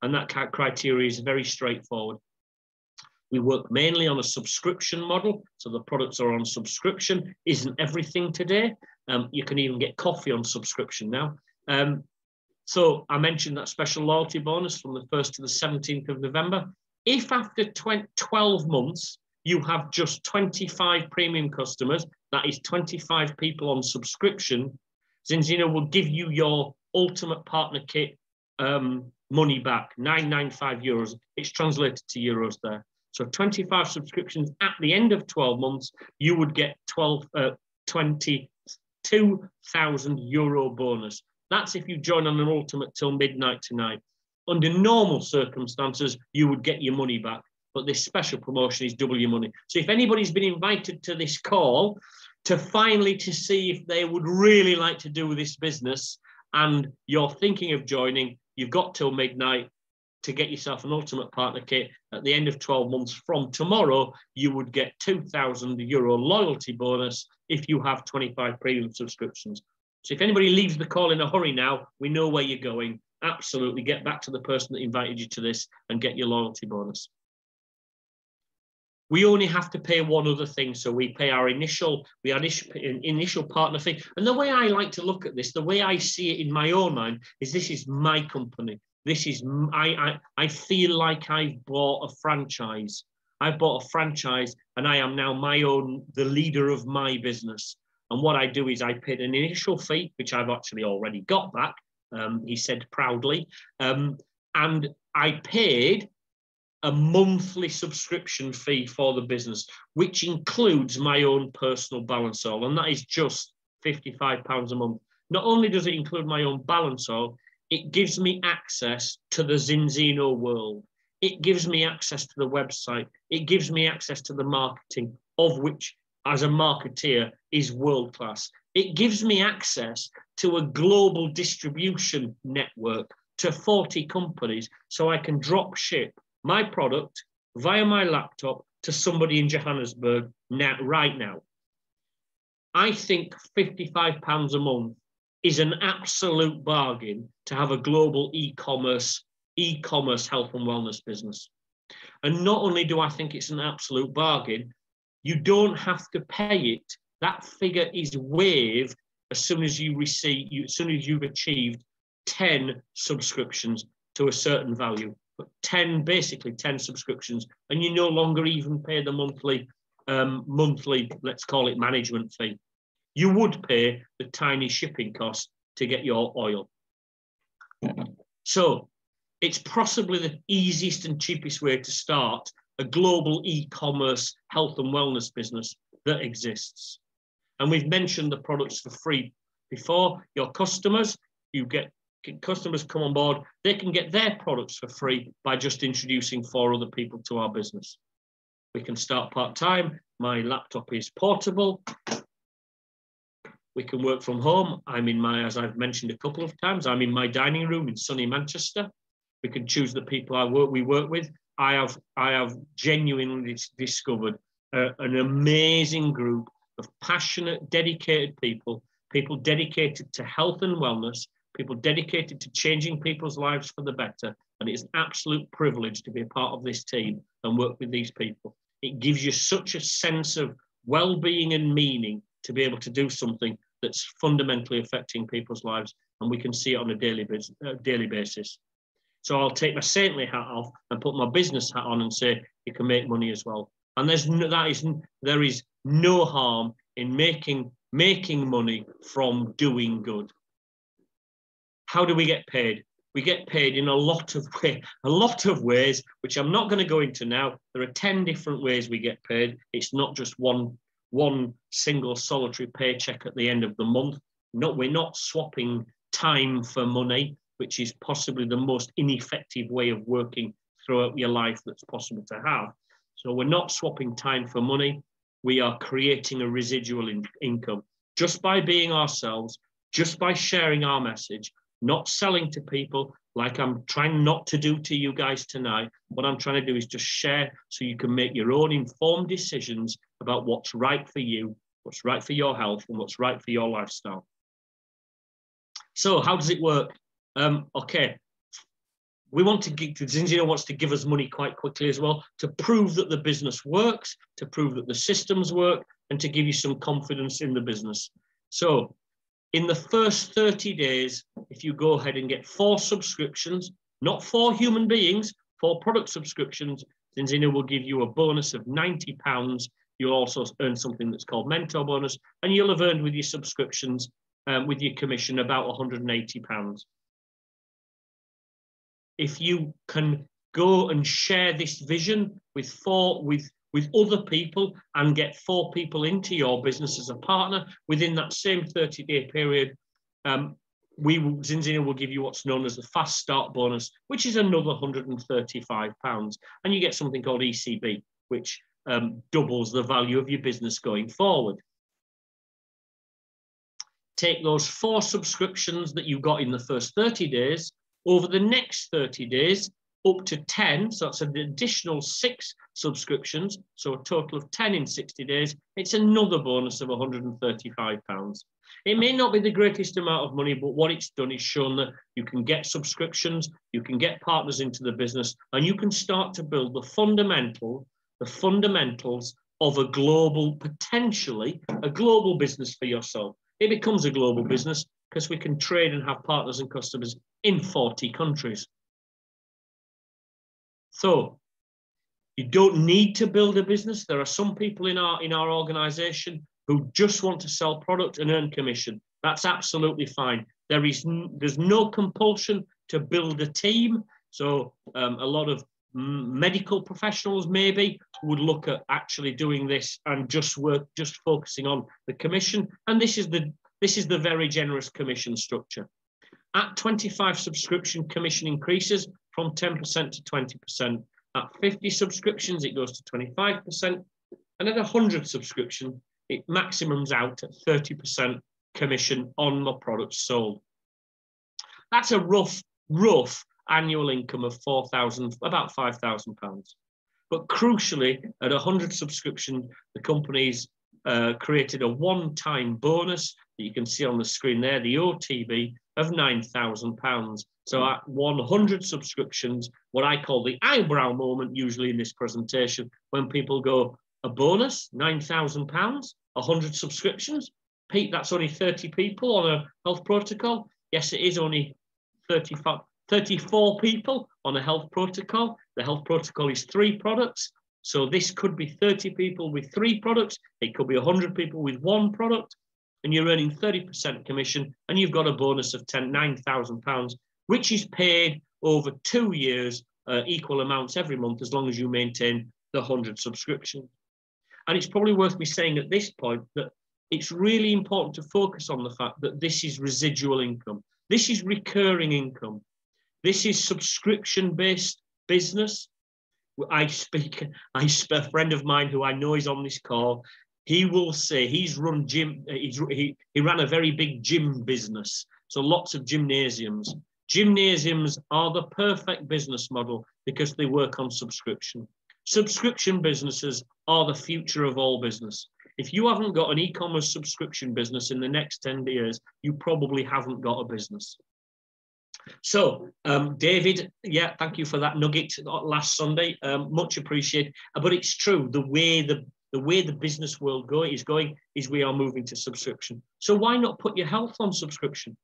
And that criteria is very straightforward. We work mainly on a subscription model. So the products are on subscription. Isn't everything today? You can even get coffee on subscription now. So I mentioned that special loyalty bonus from the 1st to the 17th of November. If after 12 months, you have just 25 premium customers, that is 25 people on subscription, Zinzino will give you your ultimate partner kit money back, €995. It's translated to euros there. So 25 subscriptions at the end of 12 months, you would get €22,000 bonus. That's if you join on an ultimate till midnight tonight. Under normal circumstances, you would get your money back. But this special promotion is double your money. So if anybody's been invited to this call to see if they would really like to do this business and you're thinking of joining, you've got till midnight to get yourself an ultimate partner kit. At the end of 12 months from tomorrow, you would get €2,000 loyalty bonus if you have 25 premium subscriptions. So if anybody leaves the call in a hurry now, we know where you're going. Absolutely get back to the person that invited you to this and get your loyalty bonus. We only have to pay one other thing. So we pay our initial partner fee. And the way I like to look at this, the way I see it in my own mind, is this is my company. This is, I feel like I've bought a franchise. I've bought a franchise and I am now the leader of my business. And what I do is I paid an initial fee, which I've actually already got back, he said proudly. And I paid a monthly subscription fee for the business, which includes my own personal balance oil. And that is just £55 a month. Not only does it include my own balance oil, it gives me access to the Zinzino world. It gives me access to the website. It gives me access to the marketing, of which, as a marketeer, is world-class. It gives me access to a global distribution network to 40 companies, so I can drop ship my product via my laptop to somebody in Johannesburg right now. I think £55 a month is an absolute bargain to have a global e-commerce health and wellness business. And not only do I think it's an absolute bargain, you don't have to pay it. That figure is waived as soon as you receive, as soon as you've achieved 10 subscriptions to a certain value. But basically 10 subscriptions, and you no longer even pay the monthly, let's call it management fee. You would pay the tiny shipping cost to get your oil. So it's possibly the easiest and cheapest way to start a global e-commerce health and wellness business that exists. And we've mentioned the products for free before. Your customers, customers come on board, they can get their products for free by just introducing 4 other people to our business. We can start part-time. My laptop is portable. We can work from home. As I've mentioned a couple of times, I'm in my dining room in sunny Manchester. We can choose the people we work with. I have genuinely discovered an amazing group of passionate, dedicated people dedicated to health and wellness, people dedicated to changing people's lives for the better. And it's an absolute privilege to be a part of this team and work with these people. It gives you such a sense of well-being and meaning to be able to do something that's fundamentally affecting people's lives, and we can see it on a daily basis. So I'll take my saintly hat off and put my business hat on and say you can make money as well. And there is no harm in making money from doing good. How do we get paid? We get paid in a lot of ways, which I'm not going to go into now. There are 10 different ways we get paid. It's not just one single solitary paycheck at the end of the month. No, we're not swapping time for money, which is possibly the most ineffective way of working throughout your life that's possible to have. So we're not swapping time for money. We are creating a residual income just by being ourselves, just by sharing our message, not selling to people like I'm trying not to do to you guys tonight. What I'm trying to do is just share so you can make your own informed decisions about what's right for you, what's right for your health, and what's right for your lifestyle. So how does it work? Okay, Zinzino wants to give us money quite quickly as well to prove that the business works, to prove that the systems work, and to give you some confidence in the business. So in the first 30 days, if you go ahead and get 4 subscriptions, not 4 human beings, 4 product subscriptions, Zinzino will give you a bonus of £90. You'll also earn something that's called mentor bonus, and you'll have earned with your subscriptions, with your commission, about £180. If you can go and share this vision with other people and get 4 people into your business as a partner within that same 30-day period, Zinzino will give you what's known as the fast start bonus, which is another £135. And you get something called ECB, which doubles the value of your business going forward. Take those 4 subscriptions that you got in the first 30 days, over the next 30 days, up to 10, so that's an additional 6 subscriptions, so a total of 10 in 60 days, it's another bonus of £135. It may not be the greatest amount of money, but what it's done is shown that you can get subscriptions, you can get partners into the business, and you can start to build the fundamentals of a global, potentially a global business for yourself. It becomes a global business because we can trade and have partners and customers in 40 countries. So you don't need to build a business. There are some people in our organization who just want to sell product and earn commission. That's absolutely fine. There's no compulsion to build a team. So a lot of medical professionals maybe would look at actually doing this and just focusing on the commission. And this is the very generous commission structure. At 25 subscription, commission increases from 10% to 20%. At 50 subscriptions, it goes to 25%. And at 100 subscription, it maximums out at 30% commission on my products sold. That's a rough annual income of about £5,000. But crucially, at 100 subscriptions, the company's created a one-time bonus that you can see on the screen there, the OTB of £9,000. So at 100 subscriptions, what I call the eyebrow moment, usually in this presentation, when people go, a bonus, £9,000, 100 subscriptions. Pete, that's only 30 people on a health protocol. Yes, it is only 34 people on a health protocol. The health protocol is 3 products. So this could be 30 people with 3 products. It could be 100 people with 1 product. And you're earning 30% commission. And you've got a bonus of £9,000, which is paid over 2 years, equal amounts every month, as long as you maintain the 100 subscriptions. And it's probably worth me saying at this point that it's really important to focus on the fact that this is residual income. This is recurring income. This is subscription-based business. A friend of mine who I know is on this call, he will say he ran a very big gym business. So lots of gymnasiums. Gymnasiums are the perfect business model because they work on subscription. Subscription businesses are the future of all business. If you haven't got an e-commerce subscription business in the next 10 years, you probably haven't got a business. So, David, yeah, thank you for that nugget last Sunday. Much appreciated. But it's true, the way the business world is we are moving to subscription. So why not put your health on subscription?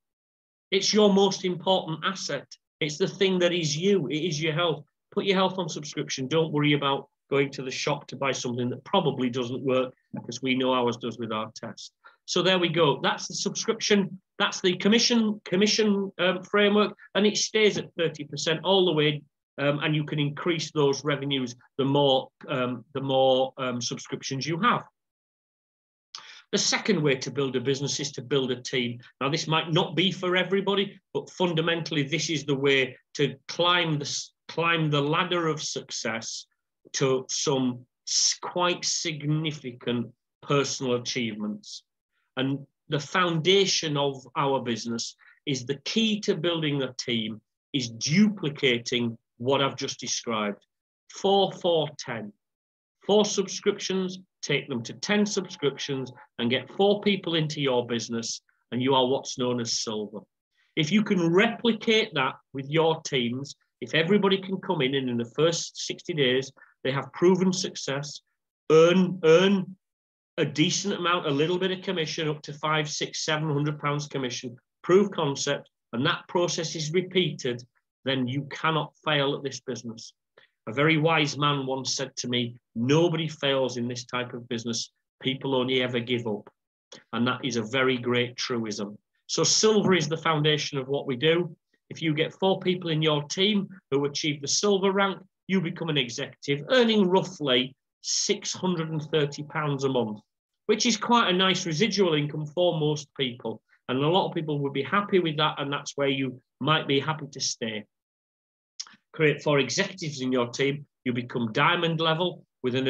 It's your most important asset. It's the thing that is you. It is your health. Put your health on subscription. Don't worry about going to the shop to buy something that probably doesn't work, because we know ours does with our test. So there we go. That's the subscription. That's the commission framework, and it stays at 30% all the way. And you can increase those revenues the more subscriptions you have. The second way to build a business is to build a team. Now, this might not be for everybody, but fundamentally, this is the way to climb the ladder of success to some quite significant personal achievements. And the foundation of our business is the key to building a team is duplicating what I've just described. 4, 4, 10. 4 subscriptions, take them to 10 subscriptions and get 4 people into your business, and you are what's known as silver. If you can replicate that with your teams, if everybody can come in and in the first 60 days, they have proven success, earn a decent amount, a little bit of commission, up to £500, £600, £700 commission, prove concept, and that process is repeated, then you cannot fail at this business. A very wise man once said to me, nobody fails in this type of business. People only ever give up. And that is a very great truism. So silver is the foundation of what we do. If you get 4 people in your team who achieve the silver rank, you become an executive earning roughly £630 a month, which is quite a nice residual income for most people. And a lot of people would be happy with that, and that's where you might be happy to stay. Create 4 executives in your team, you become diamond level with an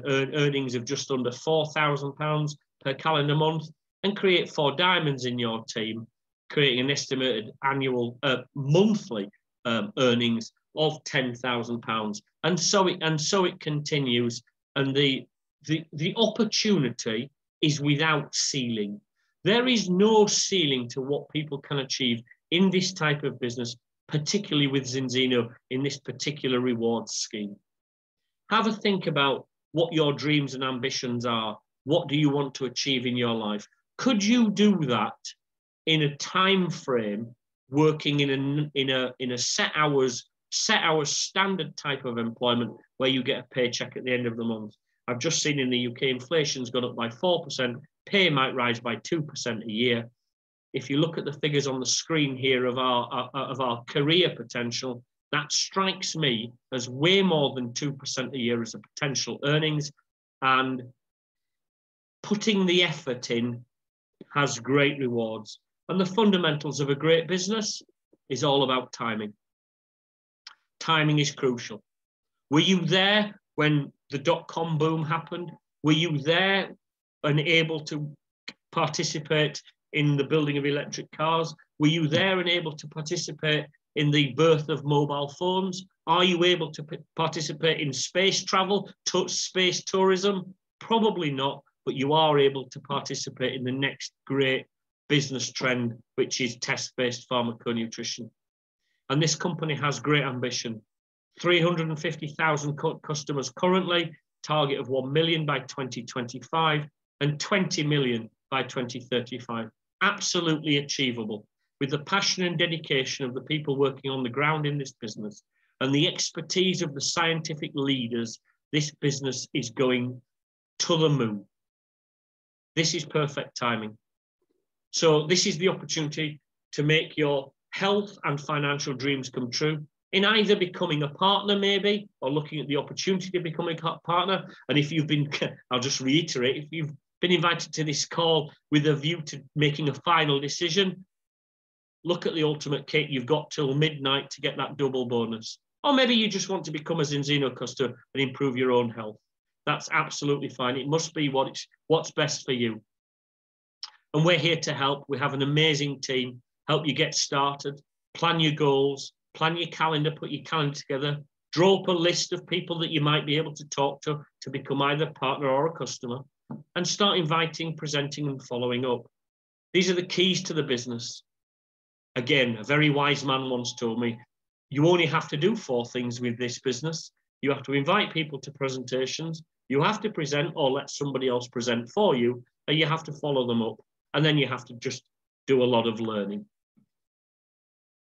earnings of just under £4,000 per calendar month, and create 4 diamonds in your team, creating an estimated annual monthly earnings of £10,000, and so it continues. And the opportunity is without ceiling. There is no ceiling to what people can achieve in this type of business, particularly with Zinzino in this particular rewards scheme. Have a think about what your dreams and ambitions are. What do you want to achieve in your life? Could you do that in a time frame, working in a set hours standard type of employment where you get a paycheck at the end of the month? I've just seen in the UK, inflation's gone up by 4%, pay might rise by 2% a year. If you look at the figures on the screen here of our career potential, that strikes me as way more than 2% a year as a potential earnings, and putting the effort in has great rewards. And the fundamentals of a great business is all about timing. Timing is crucial. Were you there when the dot-com boom happened? Were you there and able to participate in the building of electric cars? Were you there and able to participate in the birth of mobile phones? Are you able to participate in space travel, space tourism? Probably not, but you are able to participate in the next great business trend, which is test-based pharmaconutrition. And this company has great ambition. 350,000 customers currently, target of 1 million by 2025, and 20 million by 2035. Absolutely achievable. With the passion and dedication of the people working on the ground in this business and the expertise of the scientific leaders, this business is going to the moon. This is perfect timing. So this is the opportunity to make your health and financial dreams come true in either becoming a partner maybe, or looking at the opportunity to become a partner. And if you've been, I'll just reiterate, if you've been invited to this call with a view to making a final decision, look at the ultimate kit. You've got till midnight to get that double bonus. Or maybe you just want to become a Zinzino customer and improve your own health. That's absolutely fine. It must be what's best for you. And we're here to help. We have an amazing team, help you get started, plan your goals, plan your calendar, put your calendar together, draw up a list of people that you might be able to talk to become either a partner or a customer, and start inviting, presenting, and following up. These are the keys to the business. Again, a very wise man once told me, you only have to do 4 things with this business. You have to invite people to presentations, you have to present or let somebody else present for you, and you have to follow them up. And then you have to just do a lot of learning.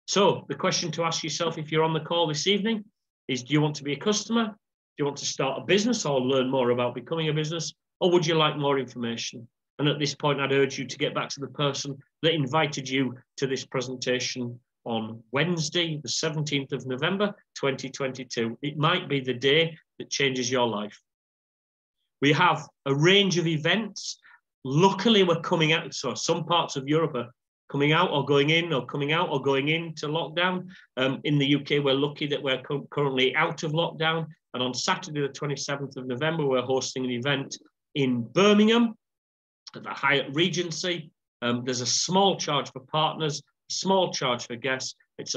So the question to ask yourself if you're on the call this evening is, do you want to be a customer? Do you want to start a business or learn more about becoming a business? Or would you like more information? And at this point, I'd urge you to get back to the person that invited you to this presentation on Wednesday, the 17th of November, 2022. It might be the day that changes your life. We have a range of events. Luckily, we're coming out, so some parts of Europe are coming out or going in, or coming out or going into lockdown. In the UK, we're lucky that we're currently out of lockdown. And on Saturday, the 27th of November, we're hosting an event in Birmingham at the Hyatt Regency. There's a small charge for partners, a small charge for guests. It's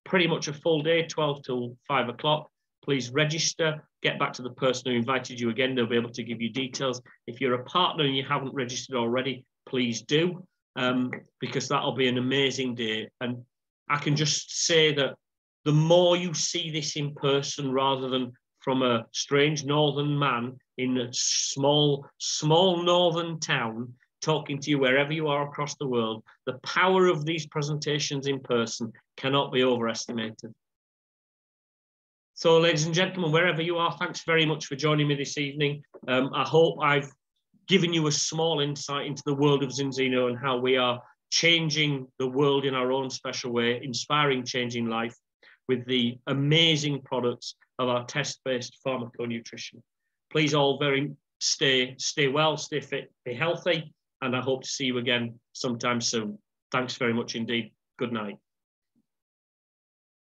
pretty much a full day, 12 till 5 o'clock. Please register, get back to the person who invited you again. They'll be able to give you details. If you're a partner and you haven't registered already, please do, because that'll be an amazing day. And I can just say that the more you see this in person rather than from a strange northern man in a small northern town talking to you wherever you are across the world, the power of these presentations in person cannot be overestimated. So, ladies and gentlemen, wherever you are, thanks very much for joining me this evening. I hope I've given you a small insight into the world of Zinzino and how we are changing the world in our own special way, inspiring, changing life with the amazing products of our test-based pharmaconutrition. Please all stay well, stay fit, be healthy, and I hope to see you again sometime soon. Thanks very much indeed. Good night.